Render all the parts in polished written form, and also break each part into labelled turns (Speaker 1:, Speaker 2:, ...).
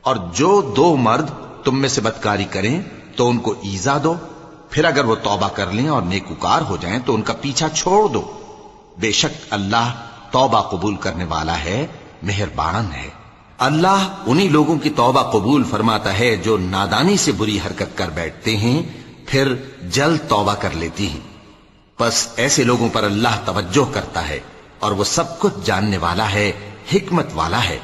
Speaker 1: اور جو دو مرد تم میں سے بدکاری کریں تو ان کو ایذا دو، پھر اگر وہ توبہ کر لیں اور نیکوکار ہو جائیں تو ان کا پیچھا چھوڑ دو، بے شک اللہ توبہ قبول کرنے والا ہے، مہربان ہے۔ اللہ انہی لوگوں کی توبہ قبول فرماتا ہے جو نادانی سے بری حرکت کر بیٹھتے ہیں پھر جلد توبہ کر لیتی ہیں، بس ایسے لوگوں پر اللہ توجہ کرتا ہے اور وہ سب کچھ جاننے والا ہے، حکمت والا ہے۔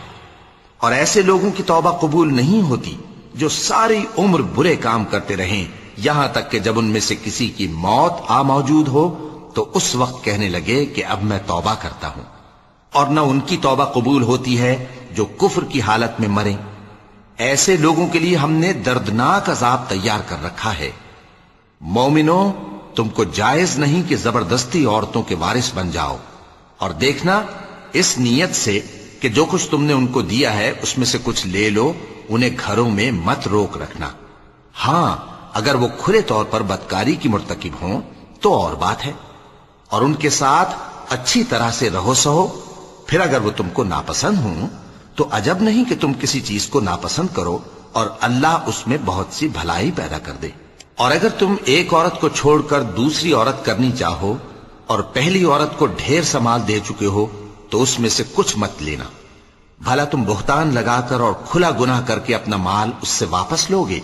Speaker 1: اور ایسے لوگوں کی توبہ قبول نہیں ہوتی جو ساری عمر برے کام کرتے رہیں، یہاں تک کہ جب ان میں سے کسی کی موت آ موجود ہو تو اس وقت کہنے لگے کہ اب میں توبہ کرتا ہوں۔ اور نہ ان کی توبہ قبول ہوتی ہے جو کفر کی حالت میں مریں، ایسے لوگوں کے لیے ہم نے دردناک عذاب تیار کر رکھا ہے۔ مومنوں، تم کو جائز نہیں کہ زبردستی عورتوں کے وارث بن جاؤ، اور دیکھنا اس نیت سے کہ جو کچھ تم نے ان کو دیا ہے اس میں سے کچھ لے لو، انہیں گھروں میں مت روک رکھنا۔ ہاں اگر وہ کھلے طور پر بدکاری کی مرتکب ہوں تو اور بات ہے، اور ان کے ساتھ اچھی طرح سے رہو سہو۔ پھر اگر وہ تم کو ناپسند ہوں تو عجب نہیں کہ تم کسی چیز کو ناپسند کرو، اور اللہ اس میں بہت سی بھلائی پیدا کر دے۔ اور اگر تم ایک عورت کو چھوڑ کر دوسری عورت کرنی چاہو اور پہلی عورت کو ڈھیر سا مال دے چکے ہو تو اس میں سے کچھ مت لینا، بھلا تم بہتان لگا کر اور کھلا گناہ کر کے اپنا مال اس سے واپس لوگے؟